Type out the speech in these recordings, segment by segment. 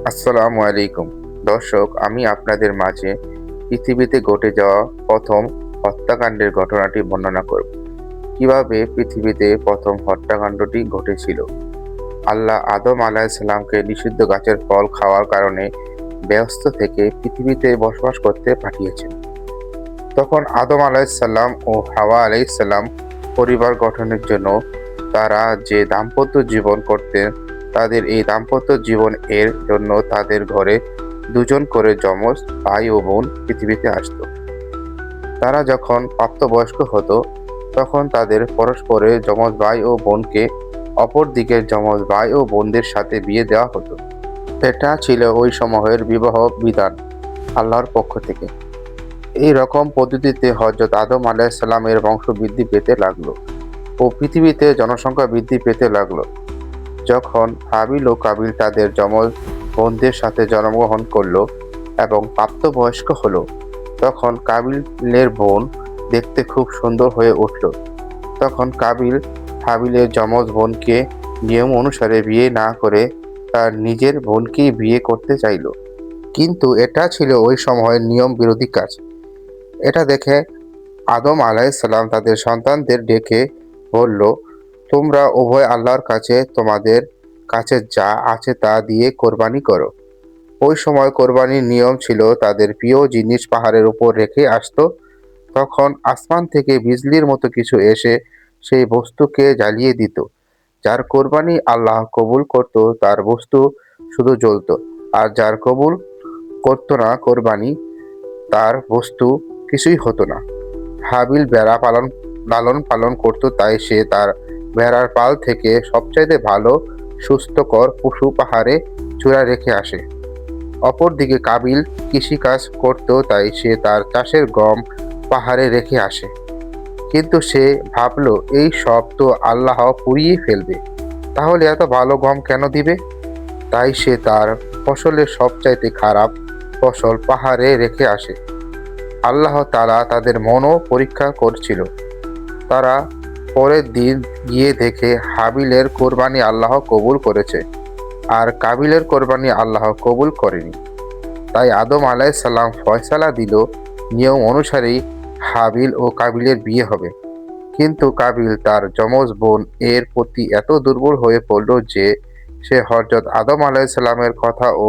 আসসালামু আলাইকুম দর্শক, আমি আপনাদের মাঝে পৃথিবীতে ঘটে যাওয়া প্রথম হত্যাকাণ্ডের ঘটনাটি বর্ণনা করব। কিভাবে পৃথিবীতে প্রথম হত্যাকাণ্ডটি ঘটেছিল। আল্লাহ আদম আলাইহিসসালামকে নিষিদ্ধ গাছের ফল খাওয়ার কারণে ব্যস্ত থেকে পৃথিবীতে বসবাস করতে পাঠিয়েছেন। তখন আদম আলাইহিসসালাম ও হাওয়া আলাইহিসসালাম পরিবার গঠনের জন্য তারা যে দাম্পত্য জীবন করতেন, তাদের এই দাম্পত্য জীবন এর জন্য তাদের ঘরে দুজন করে যমজ ভাই ও বোন পৃথিবীতে আসতো। তারা যখন প্রাপ্তবয়স্ক হতো, তখন তাদের পরস্পরের যমজ ভাই ও বোনকে অপর দিকের যমজ ভাই ও বোনদের সাথে বিয়ে দেওয়া হতো। এটা ছিল ওই সময়ের বিবাহ বিধান আল্লাহর পক্ষ থেকে। এই রকম পদ্ধতিতে হযরত আদম আলাইহিসসালামের বংশ বৃদ্ধি পেতে লাগলো ও পৃথিবীতে জনসংখ্যা বৃদ্ধি পেতে লাগলো। যখন হাবিল ও কাবিল তাদের যমজ বোনদের সাথে জন্মগ্রহণ করলো এবং প্রাপ্তবয়স্ক হলো, তখন কাবিলের বোন দেখতে খুব সুন্দর হয়ে উঠল। তখন কাবিল হাবিলের যমজ বোনকে নিয়ম অনুসারে বিয়ে না করে তার নিজের বোনকেই বিয়ে করতে চাইল। কিন্তু এটা ছিল ওই সময়ের নিয়ম বিরোধী কাজ। এটা দেখে আদম আলাইহিসসালাম তাদের সন্তানদের ডেকে বলল, তোমরা উভয় আল্লাহর কাছে তোমাদের কাছে যা আছে তা দিয়ে কোরবানি করো। ওই সময় কোরবানির নিয়ম ছিল তাদের প্রিয় জিনিস পাহাড়ের উপর রেখে আসতো। তখন আসমান থেকে বিজলির মতো কিছু এসে সেই বস্তুকে জ্বালিয়ে দিত। যার কোরবানি আল্লাহ কবুল করত তার বস্তু শুধু জ্বলত, আর যার কবুল করত না কোরবানি, তার বস্তু কিছুই হতো না। হাবিল ভেড়া লালন পালন করত, তাই সে তার ভেড়ার পাল থেকে সবচাইতে ভালো সুস্থকর পশু পাহাড়ে চূড়ায় রেখে আসে। অপরদিকে কাবিল কৃষিকাজ করত, তাই সে তার চাষের গম পাহাড়ে রেখে আসে। কিন্তু সে ভাবল, এই সব তো আল্লাহ পুড়িয়ে ফেলবে, তাহলে এত ভালো গম কেন দিবে? তাই সে তার ফসলের সবচাইতে খারাপ ফসল পাহাড়ে রেখে আসে। আল্লাহ তাআলা তাদের মনও পরীক্ষা করছিল। তারা পরের দিন গিয়ে দেখে হাবিলের কোরবানি আল্লাহ কবুল করেছে, আর কাবিলের কোরবানি আল্লাহ কবুল করেনি। তাই আদম আলাইহিসসালাম ফয়সালা দিল, নিয়ম অনুসারেই হাবিল ও কাবিলের বিয়ে হবে। কিন্তু কাবিল তার যমজ বোন এর প্রতি এত দুর্বল হয়ে পড়ল যে সে হযরত আদম আলাইহিসসালামের কথা ও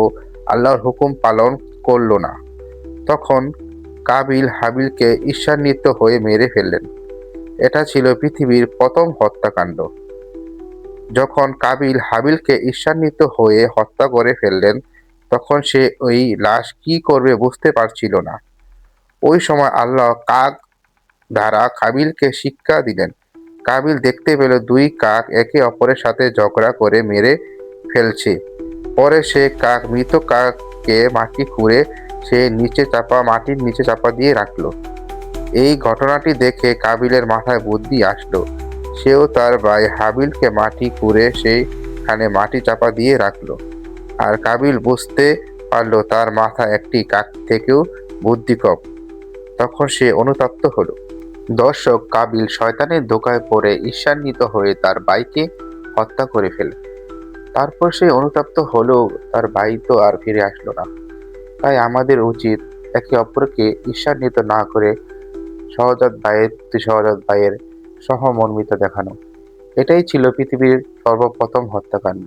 আল্লাহর হুকুম পালন করল না। তখন কাবিল হাবিলকে ঈর্ষান্বিত হয়ে মেরে ফেললেন। এটা ছিল পৃথিবীর প্রথম হত্যাকাণ্ড। যখন কাবিল হাবিলকে ঈর্ষান্বিত হয়ে হত্যা করে ফেললেন, তখন সে ওই লাশ কি করবে বুঝতে পারছিল না। ওই সময় আল্লাহ কাক দ্বারা কাবিলকে শিক্ষা দিলেন। কাবিল দেখতে পেল দুই কাক একে অপরের সাথে ঝগড়া করে মেরে ফেলছে। পরে সে মৃত কাককে মাটি খুঁড়ে মাটির নিচে চাপা দিয়ে রাখলো। এই ঘটনাটি দেখে কাবিলের মাথায় বুদ্ধি আসলো। সেও তার ভাই হাবিলকে মাটি খুঁড়ে সেইখানে মাটি চাপা দিয়ে রাখলো। আর কাবিল বুঝতে পারলো তার মাথায় একটি কাক থেকেও বুদ্ধি কম। তখন সে অনুতপ্ত হলো। দর্শক, কাবিল শয়তানের ধোঁকায় পড়ে ঈর্ষান্বিত হয়ে তার ভাইকে হত্যা করে ফেলে। তারপর সে অনুতপ্ত হলেও তার ভাই তো আর ফিরে আসলো না। তাই আমাদের উচিত একে অপরকে ঈর্ষান্বিত না করে সহজাত ভাইয়ের প্রতি সহজাত ভাইয়ের সহমর্মিতা দেখানো। এটাই ছিল পৃথিবীর সর্বপ্রথম হত্যাকাণ্ড।